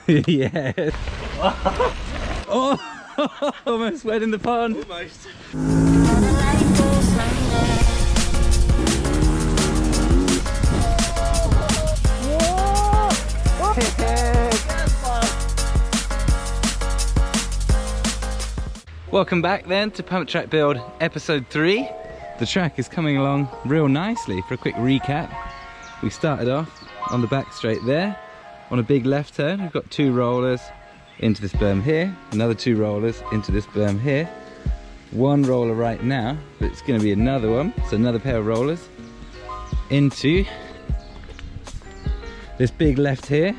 Yes. Oh, almost went in the pond. Almost. Welcome back then to Pump Track Build episode 3. The track is coming along real nicely. For a quick recap, we started off on the back straight there, on a big left turn. We've got 2 rollers into this berm here, another 2 rollers into this berm here, 1 roller right now, but it's going to be another one, so another pair of rollers into this big left here,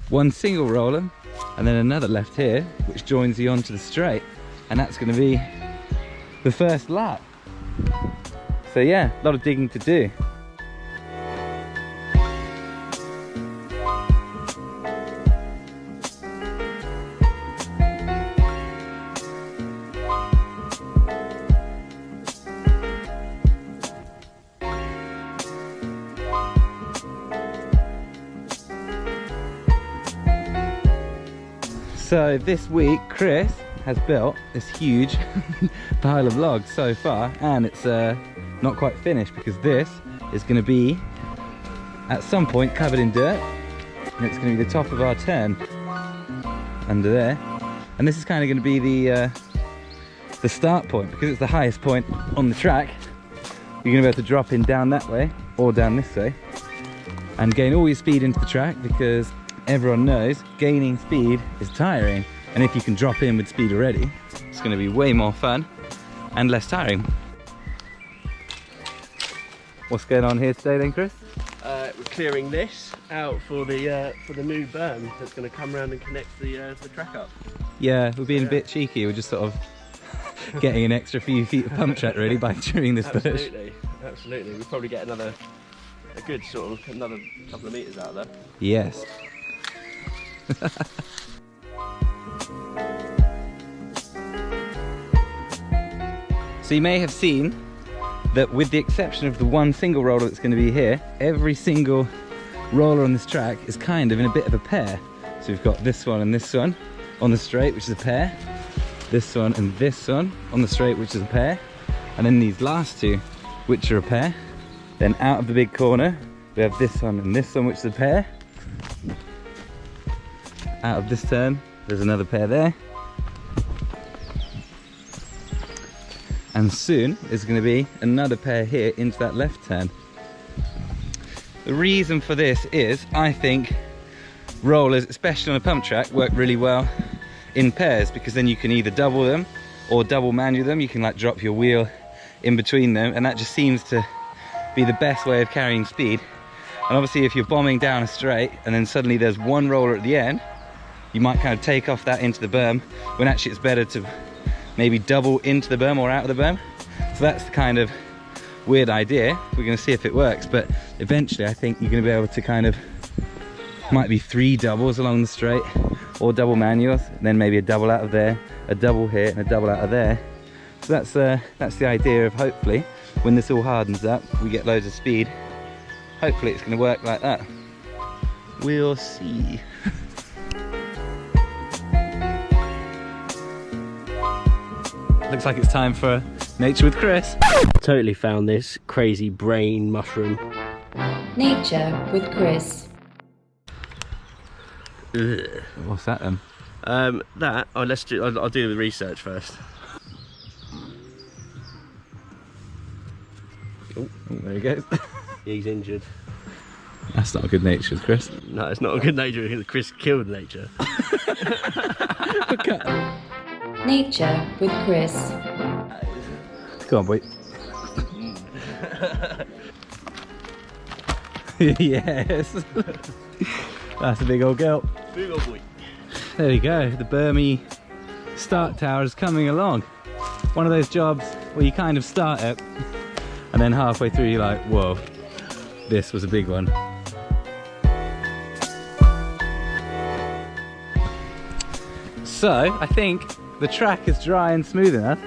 1 single roller, and then another left here which joins you onto the straight, and that's going to be the first lap. So yeah, a lot of digging to do. So this week Chris has built this huge pile of logs so far, and it's not quite finished because this is going to be at some point covered in dirt, and it's going to be the top of our turn under there, and this is kind of going to be the start point because it's the highest point on the track. You're going to be able to drop in down that way or down this way and gain all your speed into the track, because everyone knows gaining speed is tiring, and if you can drop in with speed already, it's going to be way more fun and less tiring. What's going on here today then, Chris? We're clearing this out for the new berm that's going to come around and connect the track up. Yeah, we're being a bit cheeky. We're just sort of getting an extra few feet of pump track really by trimming this bush. Absolutely, absolutely. We'll probably get a good sort of another couple of meters out of there. Yes. So you may have seen that with the exception of the 1 single roller that's going to be here, every single roller on this track is kind of in a bit of a pair. So we've got this one and this one on the straight, which is a pair, this one and this one on the straight, which is a pair, and then these last 2 which are a pair. Then out of the big corner we have this one and this one, which is a pair. Out of this turn there's another pair there, and soon there's going to be another pair here into that left turn. The reason for this is I think rollers, especially on a pump track, work really well in pairs, because then you can either double them or double manual them. You can like drop your wheel in between them, and that just seems to be the best way of carrying speed. And obviously if you're bombing down a straight and then suddenly there's 1 roller at the end, you might kind of take off that into the berm, when actually it's better to maybe double into the berm or out of the berm. So that's the kind of weird idea. We're going to see if it works, but eventually I think you're going to be able to kind of, might be 3 doubles along the straight or double manuals, and then maybe a double out of there, a double here and a double out of there. So that's the idea of, hopefully when this all hardens up we get loads of speed. Hopefully it's going to work like that. We'll see. Looks like it's time for Nature with Chris. Totally found this crazy brain mushroom. Nature with Chris. Ugh. What's that then? I'll do the research first. Oh, there he goes. He's injured. That's not a good Nature with Chris. No, it's not a good nature because Chris killed nature. Nature with Chris. Come on, boy. Yes. That's a big old girl. Big old boy. There you go. The Burmy start tower is coming along. One of those jobs where you kind of start it and then halfway through you're like, whoa, this was a big one. So I think the track is dry and smooth enough,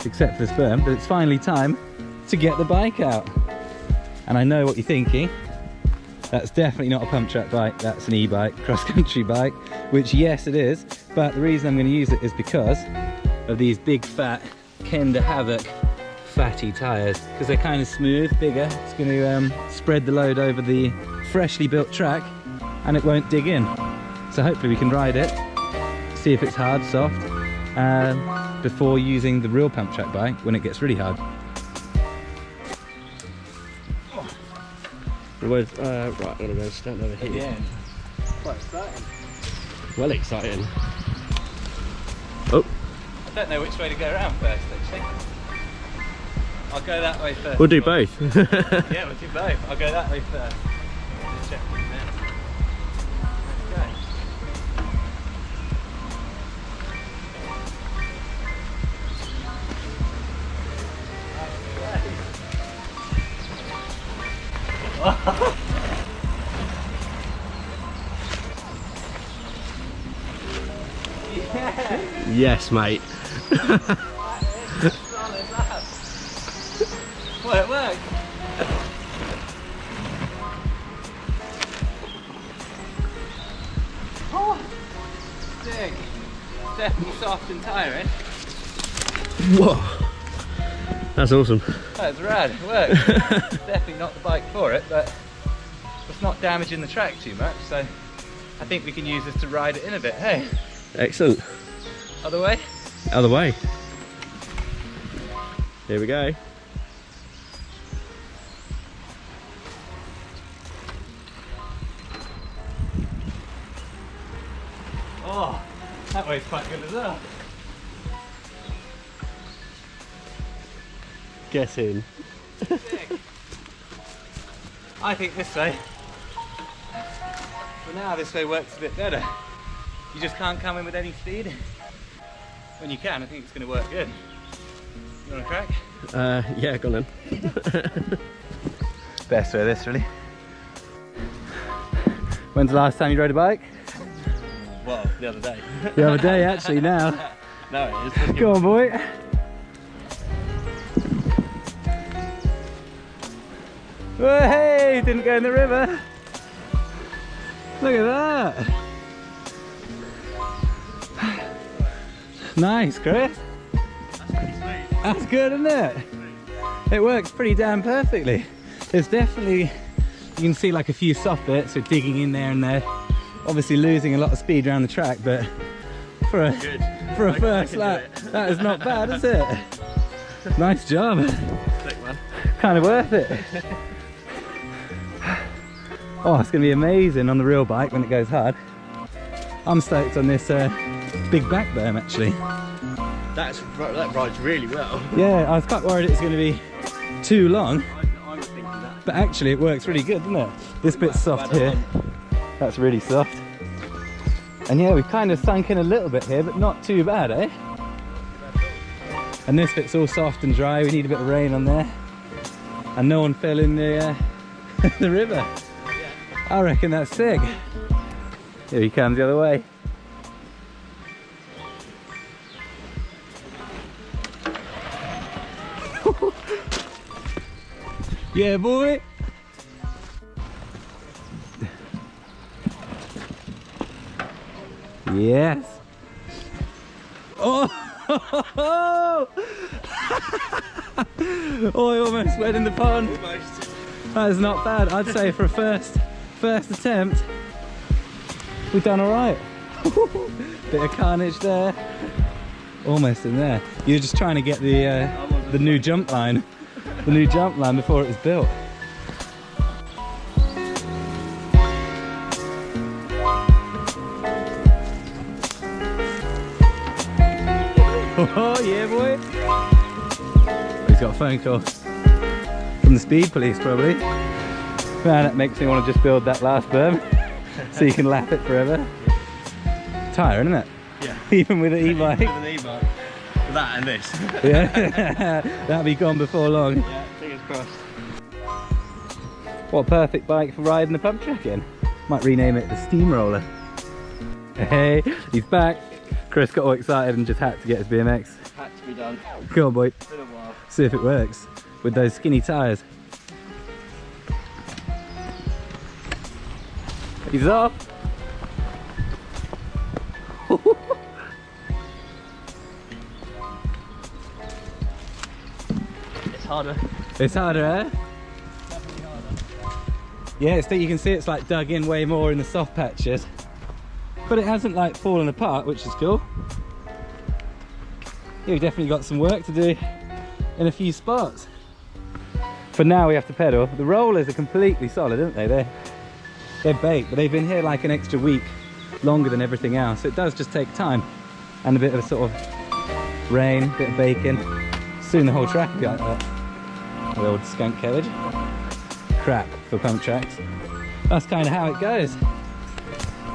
except for this berm, but it's finally time to get the bike out. And I know what you're thinking. That's definitely not a pump track bike, that's an e-bike, cross-country bike, which yes it is, but the reason I'm going to use it is because of these big fat Kenda Havoc fatty tyres, because they're kind of smooth, bigger. It's going to spread the load over the freshly built track and it won't dig in. So hopefully we can ride it, see if it's hard, soft, before using the real pump track bike when it gets really hard. Right, I'm gonna go stand over here. Yeah. Quite exciting. Well exciting. Oh, I don't know which way to go around first actually. I'll go that way first. we'll do both. Yeah, we'll do both. I'll go that way first. Just check it now. Let's go. Yeah. Yes, mate. Well, it worked. Oh, sick. Definitely soft and tiring. Whoa, that's awesome. That's rad, it worked. Definitely not the bike for it, but it's not damaging the track too much, so I think we can use this to ride it in a bit, hey? Excellent. Other way? Other way. Here we go. Oh, that way's quite good as well. Get in. Sick. I think this way, for now, this way works a bit better. You just can't come in with any speed. When you can, I think it's going to work good. You want to crack? Yeah, go on then. Best way of this, really. When's the last time you rode a bike? Well, the other day. The other day, actually, now. No, it is. Go on, boy. Oh, hey, didn't go in the river. Look at that. Nice, Chris. That's good, isn't it? It works pretty damn perfectly. There's definitely, you can see like a few soft bits, so digging in there and there. Obviously losing a lot of speed around the track, but for a first lap, that is not bad, is it? Nice job. Sick, man. Kind of worth it. Oh, it's going to be amazing on the real bike when it goes hard. I'm stoked on this big back berm actually. That rides really well. Yeah, I was quite worried it was going to be too long, I was thinking that. but actually it works really good, doesn't it? This bit's soft here. That's really soft. And yeah, we've kind of sunk in a little bit here, but not too bad, eh? And this bit's all soft and dry. We need a bit of rain on there. And no one fell in the, the river. I reckon that's sick. Here he comes the other way. Yeah, boy. Yes. Oh! Oh, I almost went in the pond. That is not bad. I'd say for a first attempt, we've done all right. Bit of carnage there. Almost in there. You're just trying to get the new jump line. The new jump line before it was built. Oh yeah, boy. He's got a phone call from the speed police probably. Man, that makes me want to just build that last berm so you can lap it forever. Tyre, isn't it? Yeah. Even with an e-bike. With an e-bike. That and this. Yeah, that'll be gone before long. Yeah, fingers crossed. What a perfect bike for riding the pump track in. Might rename it the Steamroller. Hey, he's back. Chris got all excited and just had to get his BMX. Had to be done. Come on, boy. It's been a while. See if it works with those skinny tyres. He's off. It's harder. It's harder, eh? Definitely harder. Yeah, you can see it's like dug in way more in the soft patches. But it hasn't like fallen apart, which is cool. Yeah, we've definitely got some work to do in a few spots. For now we have to pedal. The rollers are completely solid, aren't they? They're baked, but they've been here like an extra week longer than everything else. It does just take time and a bit of a sort of rain, a bit of baking. Soon the whole track will be like that. The old skunk carriage. Crap for pump tracks. That's kind of how it goes.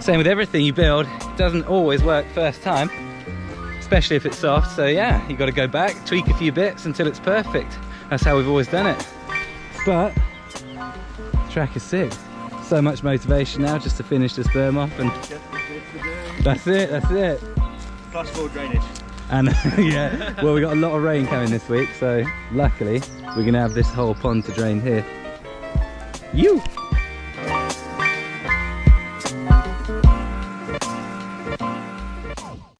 Same with everything you build. It doesn't always work first time, especially if it's soft. So yeah, you got to go back, tweak a few bits until it's perfect. That's how we've always done it. But the track is sick. So much motivation now just to finish this berm off, and that's it. Plus 4 drainage. And yeah, well, we got a lot of rain coming this week, so luckily we're gonna have this whole pond to drain here. You.